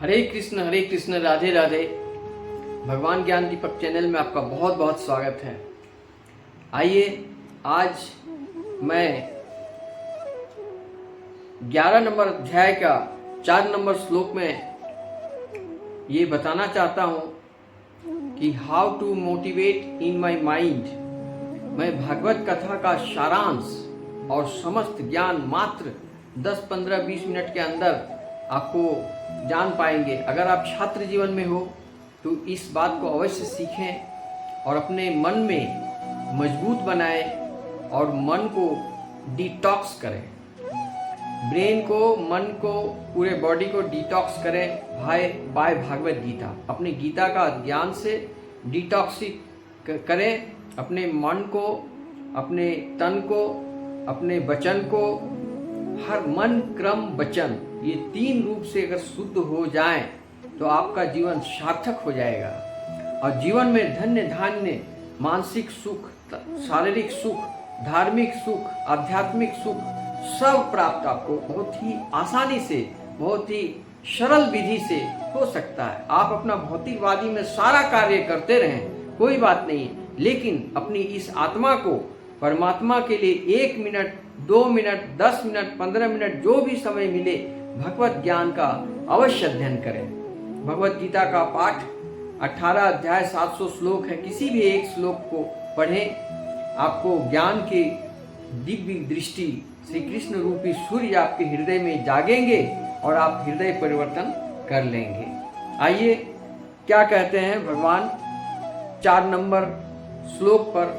हरे कृष्ण, राधे राधे। भगवान ज्ञान दीपक चैनल में आपका बहुत बहुत स्वागत है। आइए आज मैं 11 नंबर अध्याय का 4 नंबर श्लोक में ये बताना चाहता हूँ कि how to motivate in my mind. मैं भागवत कथा का सारांश और समस्त ज्ञान मात्र 10, 15, 20 मिनट के अंदर आपको जान पाएंगे। अगर आप छात्र जीवन में हो तो इस बात को अवश्य सीखें और अपने मन में मजबूत बनाएं और मन को डिटॉक्स करें। ब्रेन को, मन को, पूरे बॉडी को डिटॉक्स करें बाय भागवत गीता। अपने गीता का ज्ञान से डिटॉक्सिक करें अपने मन को, अपने तन को, अपने वचन को। हर मन, क्रम, वचन, ये 3 रूप से अगर शुद्ध हो जाएं तो आपका जीवन सार्थक हो जाएगा और जीवन में धन्य धान्य, मानसिक सुख, शारीरिक सुख, धार्मिक सुख, आध्यात्मिक सुख सब प्राप्त आपको बहुत ही आसानी से, बहुत ही सरल विधि से हो सकता है। आप अपना भौतिकवादी में सारा कार्य करते रहें, कोई बात नहीं, लेकिन अपनी इस आत्मा को परमात्मा के लिए 1 मिनट, 2 मिनट, 10 मिनट, 15 मिनट, जो भी समय मिले भगवत ज्ञान का अवश्य अध्ययन करें। भगवत गीता का पाठ 18 अध्याय 700 श्लोक है। किसी भी एक श्लोक को पढ़ें, आपको ज्ञान की दिव्य दृष्टि श्री कृष्ण रूपी सूर्य आपके हृदय में जागेंगे और आप हृदय परिवर्तन कर लेंगे। आइए क्या कहते हैं भगवान 4 नंबर श्लोक पर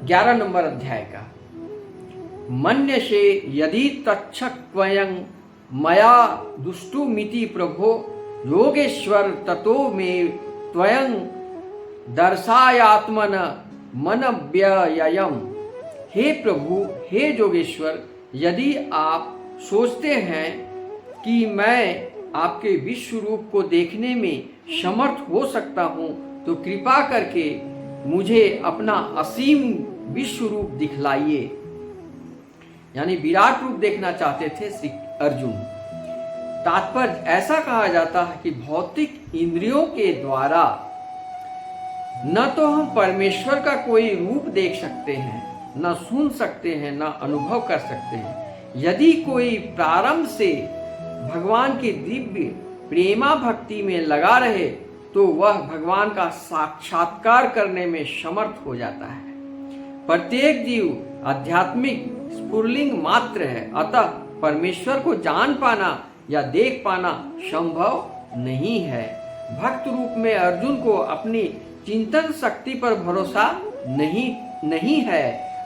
11 नंबर अध्याय का। मन्यसे यदि तच्छक्वयं मया दुष्टुमिति प्रभो योगेश्वर ततो मे त्वयं दर्शायात्मन मनव्ययम्। हे प्रभु, हे योगेश्वर, यदि आप सोचते हैं कि मैं आपके विश्व रूप को देखने में समर्थ हो सकता हूं तो कृपा करके मुझे अपना असीम विश्व रूप दिखलाइए। यानी विराट रूप देखना चाहते थे श्री अर्जुन। तात्पर्य ऐसा कहा जाता है कि भौतिक इंद्रियों के द्वारा न तो हम परमेश्वर का कोई रूप देख सकते हैं, न सुन सकते हैं, न अनुभव कर सकते हैं। यदि कोई प्रारंभ से भगवान की दिव्य प्रेमा भक्ति में लगा रहे तो वह भगवान का साक्षात्कार करने में समर्थ हो जाता है। प्रत्येक जीव आध्यात्मिक स्फुरलिंग मात्र है, अतः परमेश्वर को जान पाना या देख पाना संभव नहीं है। भक्त रूप में अर्जुन को अपनी चिंतन शक्ति पर भरोसा नहीं है।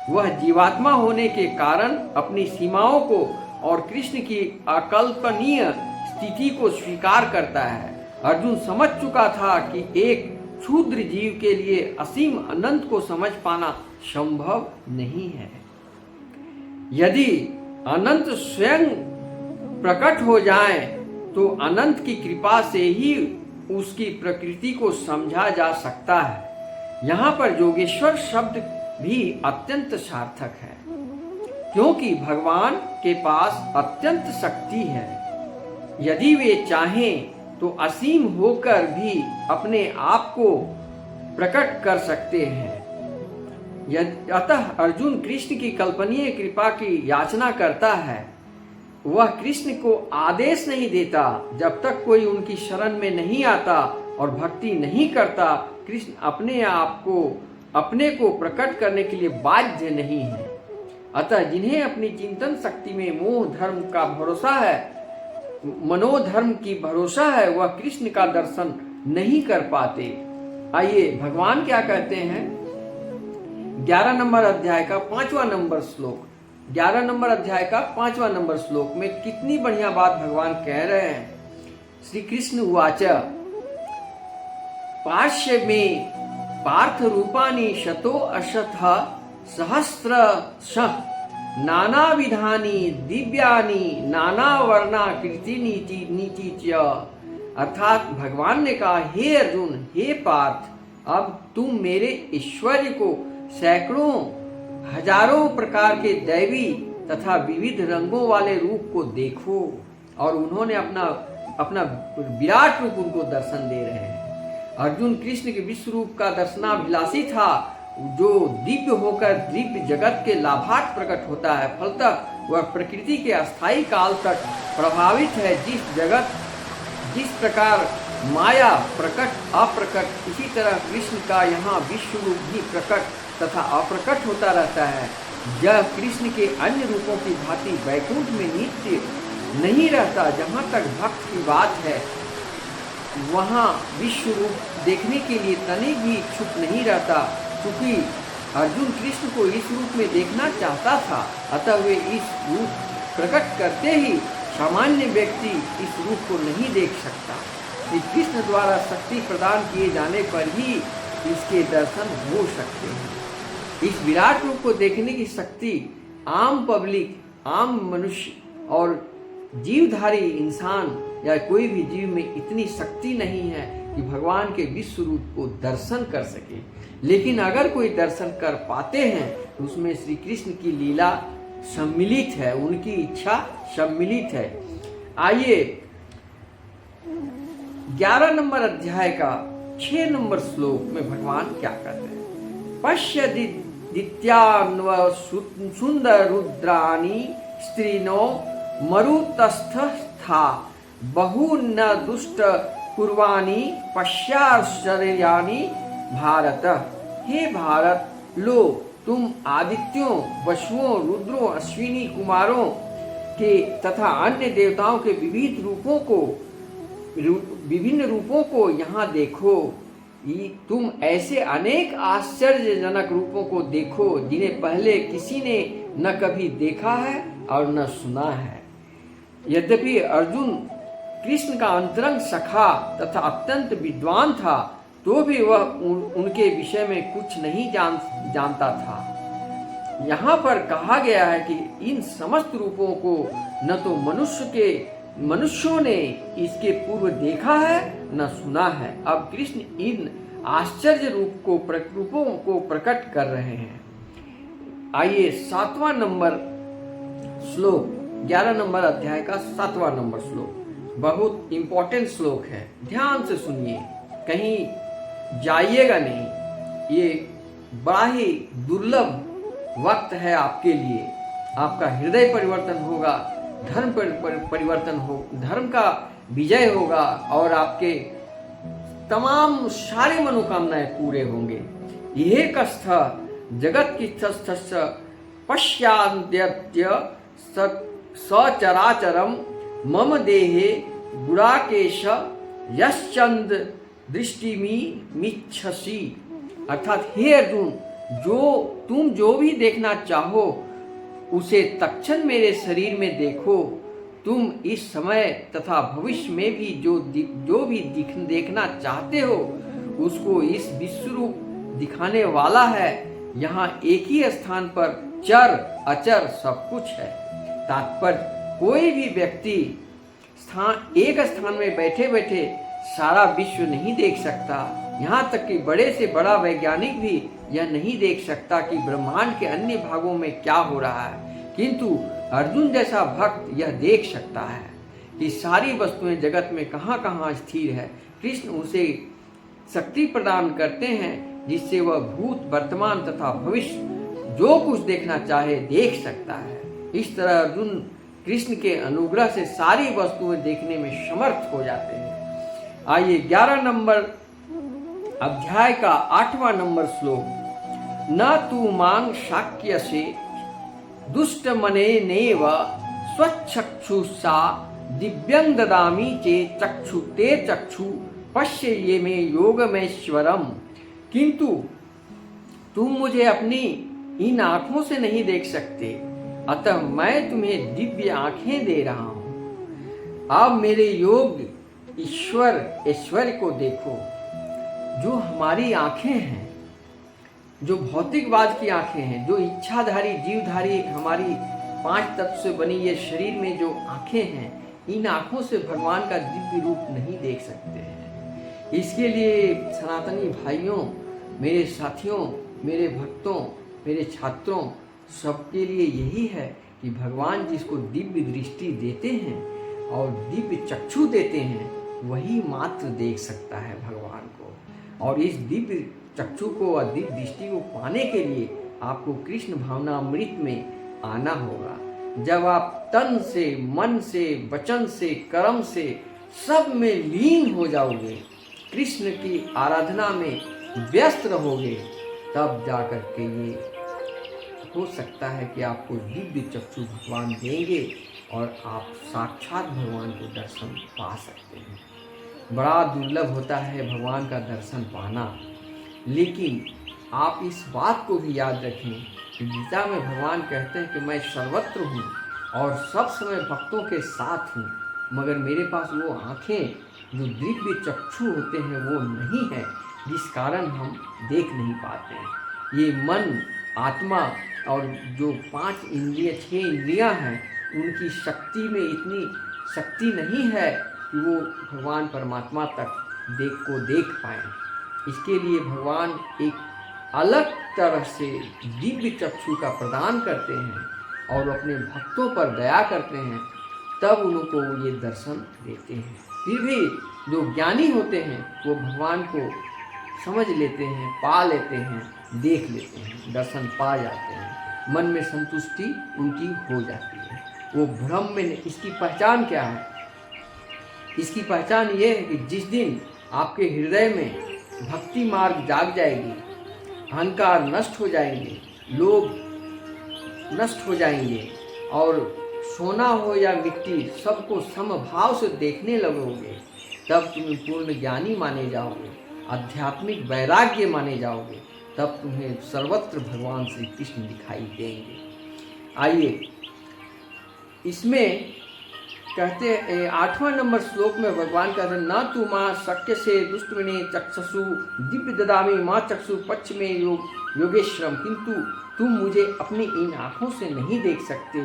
वह जीवात्मा होने के कारण अपनी सीमाओं को और कृष्ण की अकल्पनीय स्थिति को स्वीकार करता है। अर्जुन समझ चुका था कि एक क्षुद्र जीव के लिए असीम अनंत को समझ पाना संभव नहीं है। यदि अनंत स्वयं प्रकट हो जाए तो अनंत की कृपा से ही उसकी प्रकृति को समझा जा सकता है। यहाँ पर योगेश्वर शब्द भी अत्यंत सार्थक है, क्योंकि भगवान के पास अत्यंत शक्ति है। यदि वे चाहें तो असीम होकर भी अपने आप को प्रकट कर सकते हैं। अतः अर्जुन कृष्ण की कल्पनीय कृपा की याचना करता है। वह कृष्ण को आदेश नहीं देता जब तक कोई उनकी शरण में नहीं आता और भक्ति नहीं करता। कृष्ण अपने को प्रकट करने के लिए बाध्य नहीं है। अतः जिन्हें अपनी चिंतन शक्ति में मोह धर्म का भरोसा है, मनोधर्म की भरोसा है, वह कृष्ण का दर्शन नहीं कर पाते। आइए भगवान क्या कहते हैं 11 नंबर अध्याय का 5वां नंबर श्लोक। 11 नंबर अध्याय का 5वां नंबर श्लोक में कितनी बढ़िया बात भगवान कह रहे हैं। श्री कृष्ण उवाच पार्श्व में पार्थ रूपाणि शतो अशतः सहस्रशः नाना विधानी दिव्यानि नाना वर्णाकृति नीति च। अर्थात भगवान ने कहा, हे अर्जुन, हे पार्थ, अब तुम मेरे ऐश्वर्य को सैकड़ों हजारों प्रकार के दैवी तथा विविध रंगों वाले रूप को देखो। और उन्होंने अपना अपना विराट रूप उनको दर्शन दे रहे हैं। अर्जुन कृष्ण के विश्व रूप का दर्शनाभिलाषी था, जो दिव्य होकर दिव्य जगत के लाभार्थ प्रकट होता है। फलतः वह प्रकृति के अस्थायी काल तक प्रभावित है। जिस प्रकार माया प्रकट अप्रकट, इसी तरह कृष्ण का यहाँ विश्व रूप भी प्रकट तथा अप्रकट होता रहता है। यह कृष्ण के अन्य रूपों की भांति वैकुंठ में नित्य नहीं रहता। जहाँ तक भक्त की बात है, वहाँ विश्व रूप देखने के लिए तनिक भी इच्छुक नहीं रहता, क्योंकि अर्जुन कृष्ण को इस रूप में देखना चाहता था। अतः वे इस रूप प्रकट करते ही सामान्य व्यक्ति इस रूप को नहीं देख सकता। श्री कृष्ण द्वारा शक्ति प्रदान किए जाने पर ही इसके दर्शन हो सकते हैं। इस विराट रूप को देखने की शक्ति आम पब्लिक, आम मनुष्य और जीवधारी इंसान या कोई भी जीव में इतनी शक्ति नहीं है कि भगवान के विश्व रूप को दर्शन कर सके। लेकिन अगर कोई दर्शन कर पाते हैं तो उसमें श्री कृष्ण की लीला सम्मिलित है, उनकी इच्छा सम्मिलित है। आइए 11 नंबर अध्याय का 6 नंबर श्लोक में भगवान क्या कहते हैं। पश्य दित्यान्व सुंदर रुद्राणी स्त्रीनो मरुतस्थथा बहुन्न दुष्ट कुर्वाणी पश्याश्चर्याणि भारत। हे भारत, लो तुम आदित्यों, वसुओं, रुद्रों, अश्विनी कुमारों के तथा अन्य देवताओं के विभिन्न रूपों को यहाँ देखो। तुम ऐसे अनेक आश्चर्यजनक रूपों को देखो जिन्हें पहले किसी ने न कभी देखा है और न सुना है। यद्यपि अर्जुन कृष्ण का अंतरंग सखा तथा अत्यंत विद्वान था, तो भी वह उनके विषय में कुछ नहीं जानता था। यहाँ पर कहा गया है कि इन समस्त रूपों को न तो मनुष्यों ने इसके पूर्व देखा है न सुना है। अब कृष्ण इन आश्चर्य रूपों को प्रकट कर रहे हैं। आइए 7वां नंबर श्लोक, 11 नंबर अध्याय का 7वां नंबर श्लोक बहुत इंपॉर्टेंट श्लोक है, ध्यान से सुनिए, कहीं जाइएगा नहीं। ये बड़ा ही दुर्लभ वक्त है आपके लिए। आपका हृदय परिवर्तन होगा, धर्म परिवर्तन हो, धर्म का विजय होगा और आपके तमाम सारी मनोकामनाएं पूरे होंगे। यह कस्थ जगत की पश्चाद्यत्य सचराचरम मम देहे गुणाकेश यश्चंद दृष्टिमी मिच्छसी। अर्थात हे अर्जुन, तुम जो भी देखना चाहो उसे तत्क्षण मेरे शरीर में देखो। तुम इस समय तथा भविष्य में भी जो भी देखना चाहते हो उसको इस विश्वरूप दिखाने वाला है। यहाँ एक ही स्थान पर चर अचर सब कुछ है। तात्पर्य, कोई भी व्यक्ति एक स्थान में बैठे बैठे सारा विश्व नहीं देख सकता। यहाँ तक कि बड़े से बड़ा वैज्ञानिक भी यह नहीं देख सकता कि ब्रह्मांड के अन्य भागों में क्या हो रहा है, किंतु अर्जुन जैसा भक्त यह देख सकता है कि सारी वस्तुएं जगत में कहाँ कहाँ स्थिर है। कृष्ण उसे शक्ति प्रदान करते हैं जिससे वह भूत, वर्तमान तथा भविष्य जो कुछ देखना चाहे देख सकता है। इस तरह अर्जुन कृष्ण के अनुग्रह से सारी वस्तुएं देखने में समर्थ हो जाते हैं। आइए 11 नंबर अध्याय का 8वां नंबर श्लोक। न तू मांग शाक्य से दुष्ट मने नेव स्वचक्षुषा दिव्यं ददामि चे चक्षु ते चक्षु पश्य ये में योगमेश्वरम। किंतु तुम मुझे अपनी इन आंखों से नहीं देख सकते, अतः मैं तुम्हें दिव्य आंखें दे रहा हूं। अब मेरे योग ऐश्वर्य को देखो। जो हमारी आंखें हैं, जो भौतिकवाद की आंखें हैं, जो इच्छाधारी जीवधारी हमारी 5 तत्व से बनी ये शरीर में जो आंखें हैं, इन आंखों से भगवान का दिव्य रूप नहीं देख सकते हैं। इसके लिए सनातनी भाइयों, मेरे साथियों, मेरे भक्तों, मेरे छात्रों, सबके लिए यही है कि भगवान जिसको दिव्य दृष्टि देते हैं और दिव्य चक्षु देते हैं, वही मात्र देख सकता है भगवान को। और इस दिव्य चक्षु को और दिव्य दृष्टि को पाने के लिए आपको कृष्ण भावनामृत में आना होगा। जब आप तन से, मन से, वचन से, कर्म से सब में लीन हो जाओगे, कृष्ण की आराधना में व्यस्त रहोगे, तब जाकर के ये हो सकता है कि आपको दिव्य चक्षु भगवान देंगे और आप साक्षात भगवान को दर्शन पा सकते हैं। बड़ा दुर्लभ होता है भगवान का दर्शन पाना, लेकिन आप इस बात को भी याद रखें कि गीता में भगवान कहते हैं कि मैं सर्वत्र हूँ और सब समय भक्तों के साथ हूँ, मगर मेरे पास वो आँखें जो दिव्य चक्षु होते हैं वो नहीं है, जिस कारण हम देख नहीं पाते हैं। ये मन, आत्मा और जो 5 इंद्रिय 6 इंद्रियाँ हैं, उनकी शक्ति में इतनी शक्ति नहीं है कि वो भगवान परमात्मा तक देख पाएँ। इसके लिए भगवान एक अलग तरह से दिव्य चक्षु का प्रदान करते हैं और अपने भक्तों पर दया करते हैं, तब उनको ये दर्शन देते हैं। फिर भी जो ज्ञानी होते हैं वो भगवान को समझ लेते हैं, पा लेते हैं, देख लेते हैं, दर्शन पा जाते हैं, मन में संतुष्टि उनकी हो जाती है, वो भ्रम में नहीं। इसकी पहचान क्या है? इसकी पहचान ये है कि जिस दिन आपके हृदय में भक्ति मार्ग जाग जाएगी, अहंकार नष्ट हो जाएंगे, लोभ नष्ट हो जाएंगे और सोना हो या मिट्टी सबको समभाव से देखने लगोगे, तब तुम पूर्ण ज्ञानी माने जाओगे, आध्यात्मिक वैराग्य माने जाओगे, तब तुम्हें सर्वत्र भगवान श्री कृष्ण दिखाई देंगे। आइए, इसमें कहते 8वां नंबर श्लोक में भगवान कहते हैं, न तू माँ शक्य से दुष्टविने चक्षसु दिव्य ददामी माँ चक्षु पक्ष में योगेश्वरम, किंतु तुम मुझे अपनी इन आँखों से नहीं देख सकते,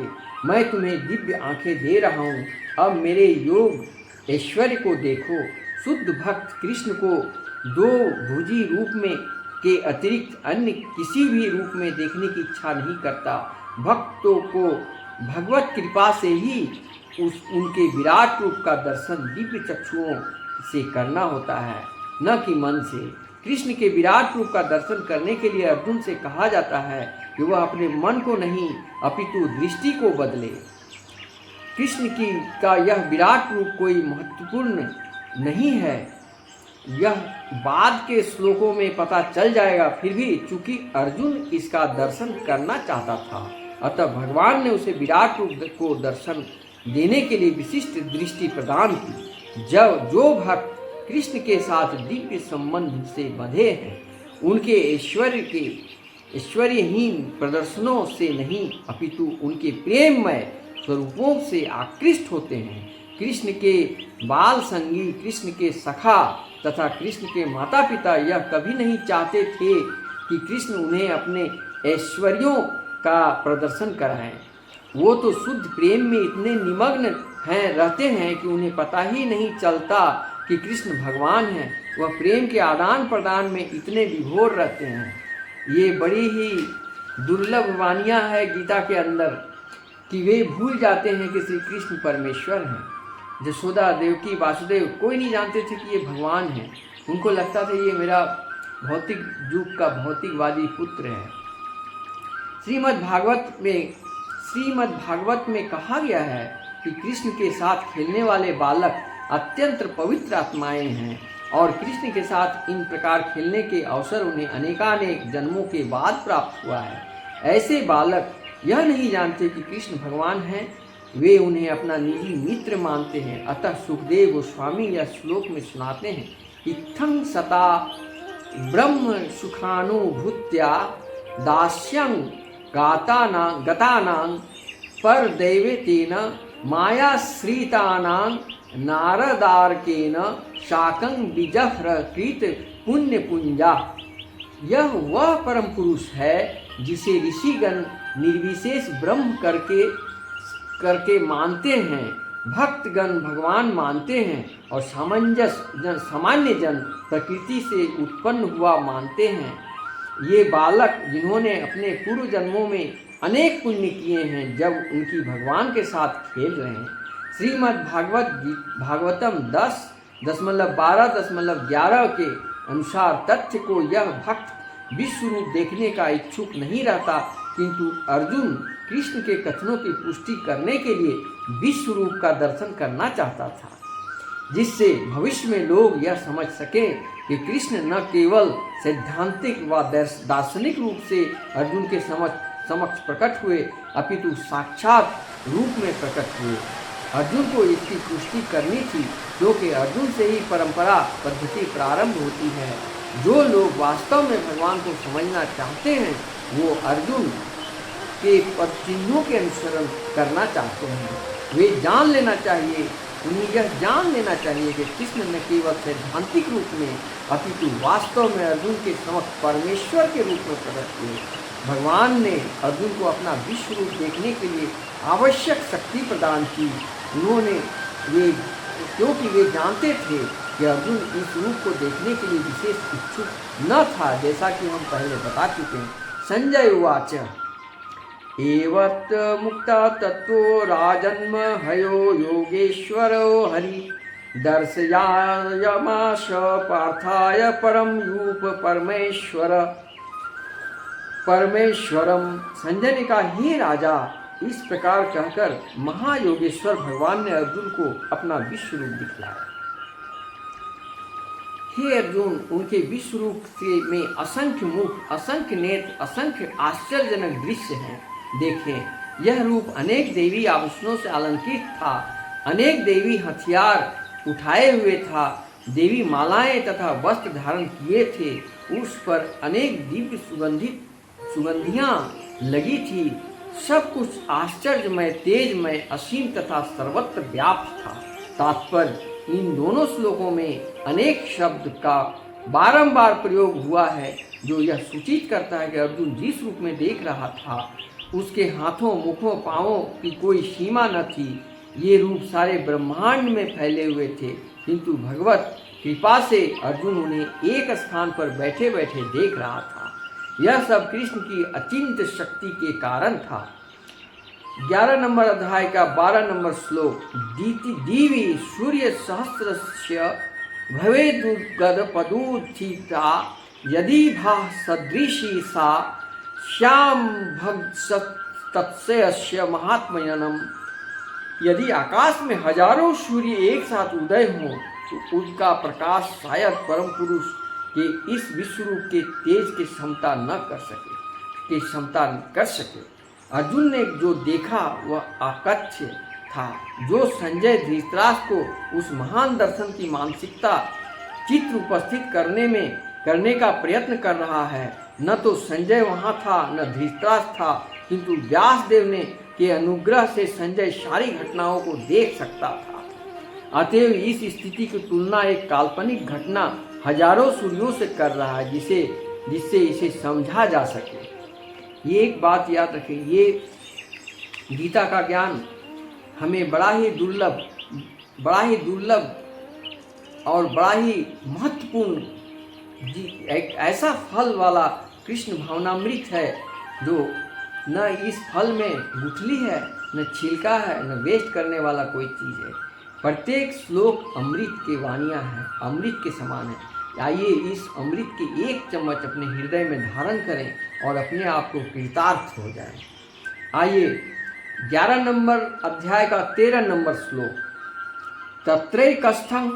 मैं तुम्हें दिव्य आँखें दे रहा हूँ। अब मेरे योग ऐश्वर्य को देखो। शुद्ध भक्त कृष्ण को 2 भुजी रूप में के अतिरिक्त अन्य किसी भी रूप में देखने की इच्छा नहीं करता। भक्तों को भगवत कृपा से ही उनके विराट रूप का दर्शन दिव्य चक्षुओं से करना होता है, न कि मन से। कृष्ण के विराट रूप का दर्शन करने के लिए अर्जुन से कहा जाता है कि वह अपने मन को नहीं अपितु दृष्टि को बदले। कृष्ण का यह विराट रूप कोई महत्वपूर्ण नहीं है, यह बाद के श्लोकों में पता चल जाएगा। फिर भी चूंकि अर्जुन इसका दर्शन करना चाहता था, अतः भगवान ने उसे विराट रूप को दर्शन देने के लिए विशिष्ट दृष्टि प्रदान की। जो भक्त कृष्ण के साथ दिव्य संबंध से बंधे हैं, उनके ऐश्वर्यहीन प्रदर्शनों से नहीं अपितु उनके प्रेममय स्वरूपों से आकृष्ट होते हैं। कृष्ण के बाल संगी, कृष्ण के सखा तथा कृष्ण के माता पिता यह कभी नहीं चाहते थे कि कृष्ण उन्हें अपने ऐश्वर्यों का प्रदर्शन कराएं। वो तो शुद्ध प्रेम में इतने निमग्न रहते हैं कि उन्हें पता ही नहीं चलता कि कृष्ण भगवान हैं। वह प्रेम के आदान प्रदान में इतने विभोर रहते हैं। ये बड़ी ही दुर्लभ वाणियाँ है गीता के अंदर कि वे भूल जाते हैं कि श्री कृष्ण परमेश्वर हैं। यशोदा, देवकी, वासुदेव कोई नहीं जानते थे कि ये भगवान हैं। उनको लगता था ये मेरा भौतिक युग का भौतिकवादी पुत्र है। श्रीमद् भागवत में कहा गया है कि कृष्ण के साथ खेलने वाले बालक अत्यंत पवित्र आत्माएं हैं और कृष्ण के साथ इन प्रकार खेलने के अवसर उन्हें अनेकानेक जन्मों के बाद प्राप्त हुआ है। ऐसे बालक यह नहीं जानते कि कृष्ण भगवान हैं, वे उन्हें अपना निजी मित्र मानते हैं। अतः सुखदेव गोस्वामी यह श्लोक में सुनाते हैं, इत्थं सता ब्रह्म सुखानुभूत्या दास्यं गतानां पर दैवेतेन मायाश्रितानां नारदार्केन शाकं विजहृकृत पुण्य पुंजा। यह वह परम पुरुष है जिसे ऋषिगण निर्विशेष ब्रह्म करके मानते हैं, भक्तगण भगवान मानते हैं और सामान्य जन प्रकृति से उत्पन्न हुआ मानते हैं। ये बालक जिन्होंने अपने पूर्व जन्मों में अनेक पुण्य किए हैं, जब उनकी भगवान के साथ खेल रहे हैं, श्रीमद् भागवतम 10.12.11 के अनुसार तथ्य को यह भक्त विश्व रूप देखने का इच्छुक नहीं रहता, किंतु अर्जुन कृष्ण के कथनों की पुष्टि करने के लिए विश्व रूप का दर्शन करना चाहता था, जिससे भविष्य में लोग यह समझ सके कि कृष्ण न केवल सैद्धांतिक व दार्शनिक रूप से अर्जुन के समक्ष प्रकट हुए, अपितु साक्षात रूप में प्रकट हुए। अर्जुन को इसकी पुष्टि करनी थी, क्योंकि अर्जुन से ही परंपरा पद्धति प्रारंभ होती है। जो लोग वास्तव में भगवान को समझना चाहते हैं, वो अर्जुन के पद चिन्हों के अनुसरण करना चाहते हैं। वे जान लेना चाहिए, उन्हें यह जान लेना चाहिए कि कृष्ण न केवल सैद्धांतिक रूप में, अपितु वास्तव में अर्जुन के समक्ष परमेश्वर के रूप में प्रकट हुए। भगवान ने अर्जुन को अपना विश्व रूप देखने के लिए आवश्यक शक्ति प्रदान की। क्योंकि वे जानते थे कि अर्जुन इस रूप को देखने के लिए विशेष इच्छुक न था, जैसा कि हम पहले बता चुके हैं। संजय उवाच एवत् मुक्ता तत्त्वो राजन्म हयो योगेश्वरो हरि दर्शयामाश पार्थाय परम रूप परमेश्वरम। संजय ने कहा, हे राजा, इस प्रकार कहकर महायोगेश्वर भगवान ने अर्जुन को अपना विश्व रूप दिखलाया। हे अर्जुन, उनके विश्व रूप में असंख्य मुख, असंख्य नेत्र, असंख्य आश्चर्यजनक दृश्य हैं। देखें, यह रूप अनेक देवी आभूषणों से अलंकृत था, अनेक देवी हथियार उठाए हुए था, देवी मालाएं तथा वस्त्र धारण किए थे, उस पर अनेक दिव्य सुगंधियां लगी थी। सब कुछ आश्चर्यमय, तेजमय, असीम तथा सर्वत्र व्याप्त था। तात्पर्य, इन दोनों श्लोकों में अनेक शब्द का बारंबार प्रयोग हुआ है, जो यह सूचित करता है कि अर्जुन जिस रूप में देख रहा था, उसके हाथों, मुखों, पांवों की कोई सीमा न थी। ये रूप सारे ब्रह्मांड में फैले हुए थे, किंतु भगवत कृपा से अर्जुन उन्हें एक स्थान पर बैठे बैठे देख रहा था। यह सब कृष्ण की अचिंत्य शक्ति के कारण था। 11 नंबर अध्याय का 12 नंबर श्लोक। दीवी सूर्य सहस्रस्य भवेदुर्गदपदुत्थिता यदि भा सदृशी सा श्याम भक्तस्य महात्मयनम। यदि आकाश में हजारों सूर्य एक साथ उदय हों, तो उनका प्रकाश शायद परम पुरुष के इस विश्व रूप के तेज की क्षमता कर सके। अर्जुन ने जो देखा वह अकथ्य था। जो संजय धृतराष्ट्र को उस महान दर्शन की मानसिकता चित्र उपस्थित करने का प्रयत्न कर रहा है, न तो संजय वहाँ था, न धृतराष्ट्र था, किंतु व्यासदेव ने के अनुग्रह से संजय सारी घटनाओं को देख सकता था। अतएव इस स्थिति की तुलना एक काल्पनिक घटना हजारों सूर्यों से कर रहा है, जिससे इसे समझा जा सके। ये एक बात याद रखें, ये गीता का ज्ञान हमें बड़ा ही दुर्लभ और बड़ा ही महत्वपूर्ण एक ऐसा फल वाला कृष्ण भावनामृत है, जो न इस फल में गुठली है, न छिलका है, न वेस्ट करने वाला कोई चीज़ है। प्रत्येक श्लोक अमृत की वाणियाँ हैं, अमृत के समान है। आइए इस अमृत के एक चम्मच अपने हृदय में धारण करें और अपने आप को कृतार्थ हो जाएं। आइए 11 नंबर अध्याय का 13 नंबर श्लोक। तत्रैकस्थं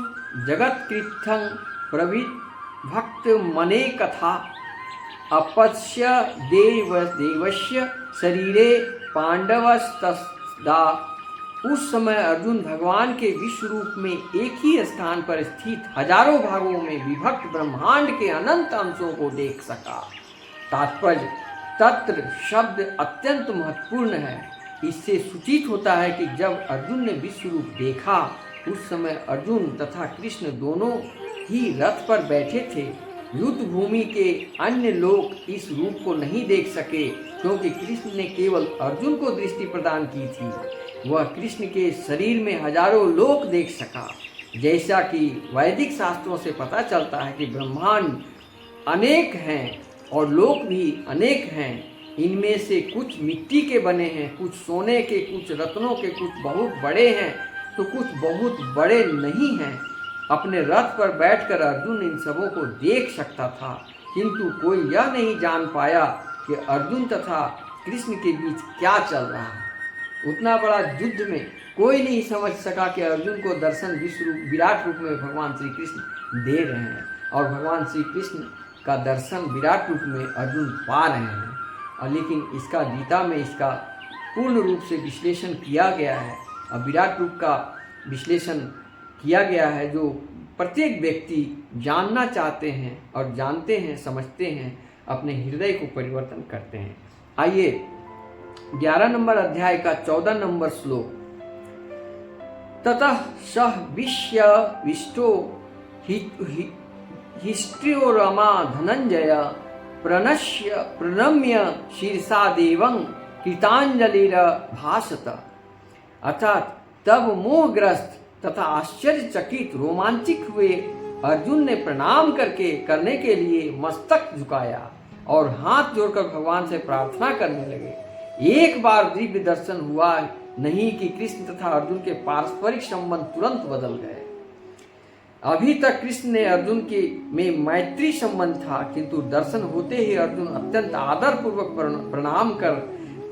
जगत्कृतं प्रविभक्त मने कथा अपश्य देवस्य शरीरे पांडवस्तदा। उस समय अर्जुन भगवान के विश्व रूप में एक ही स्थान पर स्थित हजारों भागों में विभक्त ब्रह्मांड के अनंत अंशों को देख सका। तात्पर्य, तत्र शब्द अत्यंत महत्वपूर्ण है। इससे सूचित होता है कि जब अर्जुन ने विश्व रूप देखा, उस समय अर्जुन तथा कृष्ण दोनों ही रथ पर बैठे थे। युद्ध भूमि के अन्य लोग इस रूप को नहीं देख सके, क्योंकि कृष्ण ने केवल अर्जुन को दृष्टि प्रदान की थी। वह कृष्ण के शरीर में हजारों लोक देख सका। जैसा कि वैदिक शास्त्रों से पता चलता है कि ब्रह्मांड अनेक हैं और लोक भी अनेक हैं। इनमें से कुछ मिट्टी के बने हैं, कुछ सोने के, कुछ रत्नों के, कुछ बहुत बड़े हैं, तो कुछ बहुत बड़े नहीं हैं। अपने रथ पर बैठकर अर्जुन इन सबों को देख सकता था, किंतु कोई यह नहीं जान पाया कि अर्जुन तथा कृष्ण के बीच क्या चल रहा है। उतना बड़ा युद्ध में कोई नहीं समझ सका कि अर्जुन को दर्शन विराट रूप में भगवान श्री कृष्ण दे रहे हैं, और भगवान श्री कृष्ण का दर्शन विराट रूप में अर्जुन पा रहे हैं। और लेकिन इसका गीता में इसका पूर्ण रूप से विश्लेषण किया गया है, और विराट रूप का विश्लेषण किया गया है जो प्रत्येक व्यक्ति जानना चाहते हैं और जानते हैं, समझते हैं, अपने हृदय को परिवर्तन करते हैं। आइए 11 नंबर अध्याय का 14 नंबर श्लोक। ततः सह विष्टो हिष्ट्रियोरमा धनंजय प्रणम्य शीर्षा देवं कृतांजलिर भाषत। अर्थात तब मोहग्रस्त तथा आश्चर्यचकित रोमांचित हुए अर्जुन ने प्रणाम करने के लिए मस्तक झुकाया और हाथ जोड़कर भगवान से प्रार्थना करने लगे। एक बार दिव्य दर्शन हुआ नहीं कि कृष्ण तथा अर्जुन के पारस्परिक संबंध तुरंत बदल गए। अभी तक कृष्ण ने अर्जुन के में मैत्री संबंध था, किंतु दर्शन होते ही अर्जुन अत्यंत आदर पूर्वक प्रणाम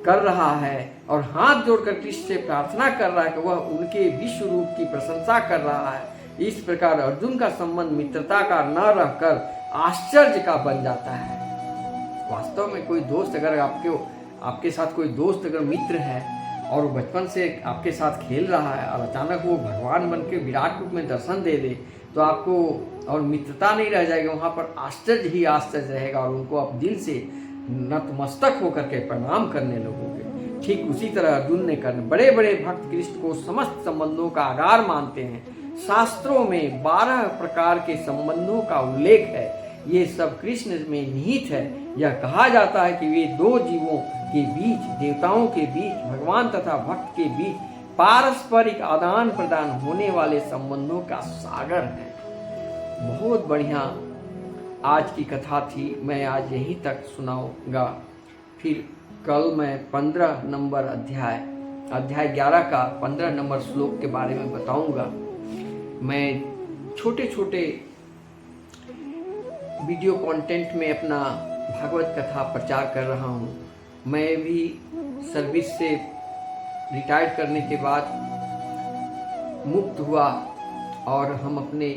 कर रहा है और हाथ जोड़कर कृष्ण से प्रार्थना कर रहा है कि वह उनके विश्व रूप की प्रशंसा कर रहा है। इस प्रकार अर्जुन का संबंध मित्रता का न रहकर आश्चर्य का बन जाता है। वास्तव में कोई दोस्त अगर आपके साथ कोई दोस्त अगर मित्र है और बचपन से आपके साथ खेल रहा है और अचानक वो भगवान बन के विराट रूप में दर्शन दे दे, तो आपको और मित्रता नहीं रह जाएगी, वहाँ पर आश्चर्य ही आश्चर्य रहेगा और उनको आप दिल से नतमस्तक होकर के प्रणाम करने लगोगे। ठीक उसी तरह अर्जुन ने करने। बड़े बड़े भक्त कृष्ण को समस्त संबंधों का आधार मानते हैं। शास्त्रों में 12 प्रकार के संबंधों का उल्लेख है। ये सब कृष्ण में निहित है। यह कहा जाता है कि वे दो जीवों के बीच, देवताओं के बीच, भगवान तथा भक्त के बीच पारस्परिक आदान प्रदान होने वाले संबंधों का सागर है। बहुत बढ़िया आज की कथा थी। मैं आज यहीं तक सुनाऊंगा। फिर कल मैं 15 नंबर अध्याय 11 का 15 नंबर श्लोक के बारे में बताऊंगा। मैं छोटे छोटे वीडियो कंटेंट में अपना भागवत कथा प्रचार कर रहा हूँ। मैं भी सर्विस से रिटायर करने के बाद मुक्त हुआ और हम अपने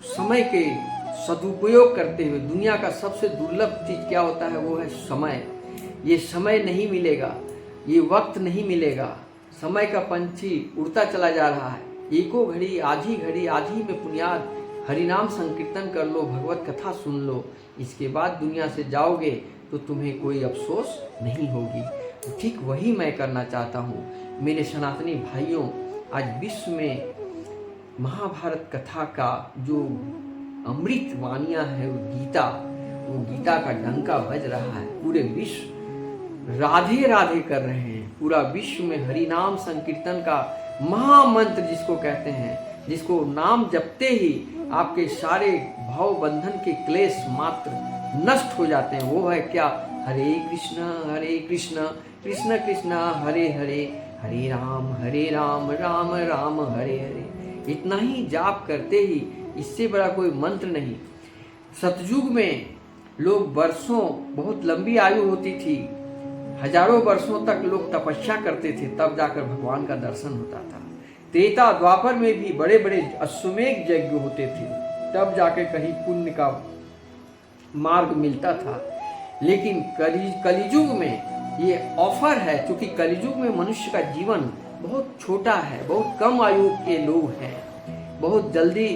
समय के सदुपयोग करते हुए, दुनिया का सबसे दुर्लभ चीज़ क्या होता है, वो है समय। ये समय नहीं मिलेगा, ये वक्त नहीं मिलेगा। समय का पंछी उड़ता चला जा रहा है। एको घड़ी आधी में पुण्याद हरिनाम संकीर्तन कर लो, भगवत कथा सुन लो। इसके बाद दुनिया से जाओगे तो तुम्हें कोई अफसोस नहीं होगी। तो ठीक वही मैं करना चाहता हूँ। मेरे सनातनी भाइयों, आज विश्व में महाभारत कथा का जो अमृत वाणियाँ है, वो गीता का डंका बज रहा है। पूरे विश्व राधे राधे कर रहे हैं। पूरा विश्व में हरिनाम संकीर्तन का महामंत्र जिसको कहते हैं, जिसको नाम जपते ही आपके सारे भाव बंधन के क्लेश मात्र नष्ट हो जाते हैं। वो है क्या? हरे कृष्ण कृष्ण कृष्ण हरे हरे, हरे राम राम राम हरे हरे। इतना ही जाप करते ही, इससे बड़ा कोई मंत्र नहीं। सतयुग में लोग वर्षों, बहुत लंबी आयु होती थी, हजारों वर्षों तक लोग तपस्या करते थे, तब जाकर भगवान का दर्शन होता था। त्रेता द्वापर में भी बड़े बड़े अश्वमेध यज्ञ होते थे, तब जाकर कहीं पुण्य का मार्ग मिलता था। लेकिन कलियुग में ये ऑफर है, क्योंकि कलियुग में मनुष्य का जीवन बहुत छोटा है, बहुत कम आयु के लोग हैं, बहुत जल्दी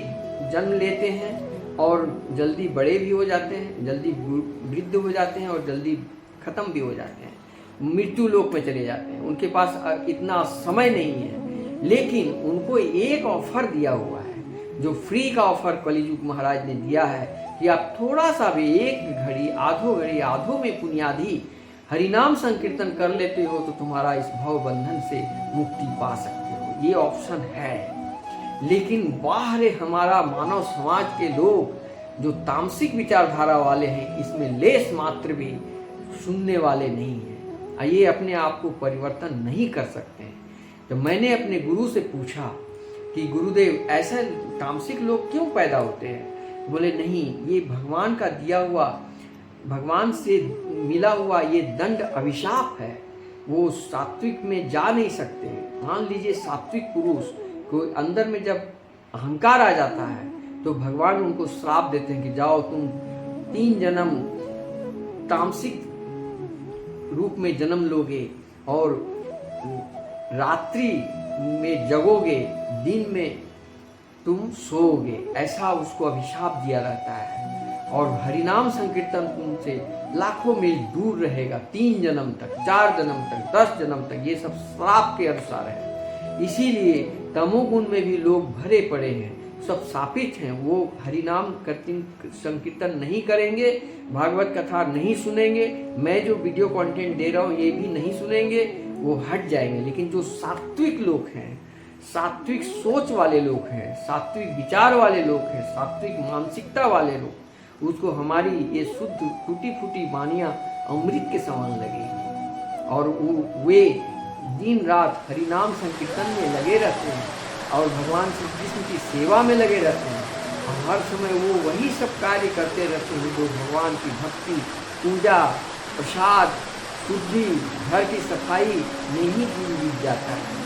जन्म लेते हैं और जल्दी बड़े भी हो जाते हैं, जल्दी वृद्ध हो जाते हैं और जल्दी खत्म भी हो जाते हैं, मृत्यु लोक में चले जाते हैं। उनके पास इतना समय नहीं है। लेकिन उनको एक ऑफर दिया हुआ है, जो फ्री का ऑफर कलियुग महाराज ने दिया है कि आप थोड़ा सा भी एक घड़ी आधो में पुण्यादि हरिनाम संकीर्तन कर लेते हो तो तुम्हारा इस भव बंधन से मुक्ति पा सकते हो। ये ऑप्शन है। लेकिन बाहर हमारा मानव समाज के लोग जो तामसिक विचारधारा वाले हैं, इसमें लेस मात्र भी सुनने वाले नहीं हैं। ये अपने आप को परिवर्तन नहीं कर सकते हैं। तो मैंने अपने गुरु से पूछा कि गुरुदेव ऐसे तामसिक लोग क्यों पैदा होते हैं। बोले नहीं, ये भगवान का दिया हुआ, भगवान से मिला हुआ ये दंड अभिशाप है, वो सात्विक में जा नहीं सकते। मान लीजिए सात्विक पुरुष को अंदर में जब अहंकार आ जाता है तो भगवान उनको श्राप देते हैं कि जाओ तुम 3 जन्म तामसिक रूप में जन्म लोगे और रात्रि में जगोगे, दिन में तुम सोओगे। ऐसा उसको अभिशाप दिया रहता है और हरिनाम संकीर्तन तुमसे लाखों मील दूर रहेगा 3 जन्म तक, 4 जन्म तक, 10 जन्म तक। ये सब श्राप के अनुसार है। इसीलिए तमोगुण में भी लोग भरे पड़े हैं, सब शापित हैं। वो हरिनाम संकीर्तन नहीं करेंगे, भागवत कथा नहीं सुनेंगे, मैं जो वीडियो कंटेंट दे रहा हूँ ये भी नहीं सुनेंगे, वो हट जाएंगे। लेकिन जो सात्विक लोग हैं, सात्विक सोच वाले लोग हैं, सात्विक विचार वाले लोग हैं, सात्विक मानसिकता वाले लोग, उसको हमारी ये शुद्ध टूटी फूटी वाणियाँ अमृत के समान लगेगी और वे दिन रात हरिनाम संकीर्तन में लगे रहते हैं और भगवान श्री कृष्ण की सेवा में लगे रहते हैं और हर समय वो वही सब कार्य करते रहते हैं जो भगवान की भक्ति, पूजा, प्रसाद, शुद्धि, घर की सफाई में ही दिन बीत जाता है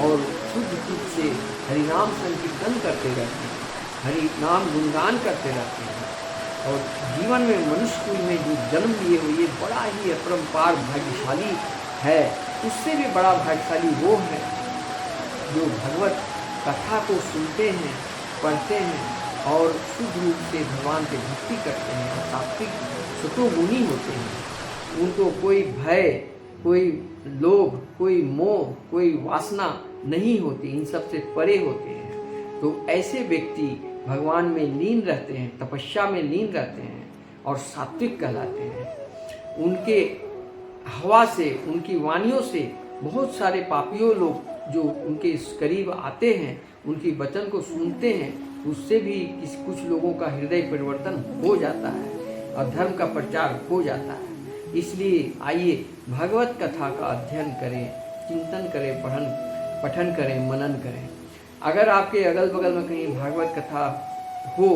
और शुद्ध चित्त से हरिनाम संकीर्तन करते रहते हैं, हरिनाम गुणगान करते रहते हैं और जीवन में मनुष्य कुल में जो जन्म लिए हुए बड़ा ही अपरंपार भाग्यशाली है। उससे भी बड़ा भाग्यशाली वो है जो भगवत कथा को सुनते हैं, पढ़ते हैं और शुद्ध रूप से भगवान की भक्ति करते हैं और सात्विक सतोगुणी होते हैं। उनको कोई भय, कोई लोभ, कोई मोह, कोई वासना नहीं होती, इन सब से परे होते हैं। तो ऐसे व्यक्ति भगवान में लीन रहते हैं, तपस्या में लीन रहते हैं और सात्विक कहलाते हैं। उनके हवा से, उनकी वाणियों से बहुत सारे पापियों लोग जो उनके करीब आते हैं, उनकी वचन को सुनते हैं, उससे भी कुछ लोगों का हृदय परिवर्तन हो जाता है और धर्म का प्रचार हो जाता है। इसलिए आइए भगवत कथा का अध्ययन करें, चिंतन करें, पठन करें, मनन करें। अगर आपके अगल बगल में कहीं भागवत कथा हो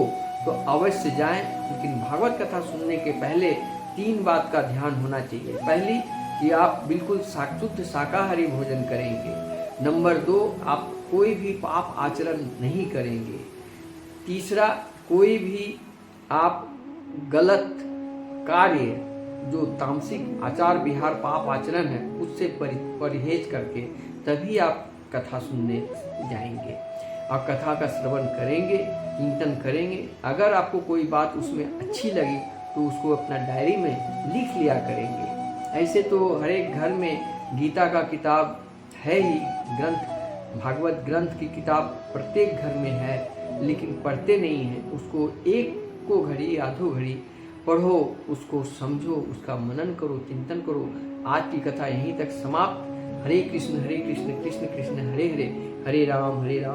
तो अवश्य जाएं, लेकिन भागवत कथा सुनने के पहले 3 बात का ध्यान होना चाहिए। पहली कि आप बिल्कुल शुद्ध शाकाहारी भोजन करेंगे। नंबर 2, आप कोई भी पाप आचरण नहीं करेंगे। तीसरा, कोई भी आप गलत कार्य जो तामसिक आचार विहार पाप आचरण है उससे परहेज करके तभी आप कथा सुनने जाएंगे और कथा का श्रवण करेंगे, चिंतन करेंगे। अगर आपको कोई बात उसमें अच्छी लगी तो उसको अपना डायरी में लिख लिया करेंगे। ऐसे तो हर एक घर में गीता का किताब है ही, ग्रंथ, भागवत ग्रंथ की किताब प्रत्येक घर में है, लेकिन पढ़ते नहीं हैं। उसको एक को घड़ी, आधो घड़ी पढ़ो, उसको समझो, उसका मनन करो, चिंतन करो। आज की कथा यहीं तक समाप्त। हरे कृष्ण कृष्ण कृष्ण हरे हरे, हरे राम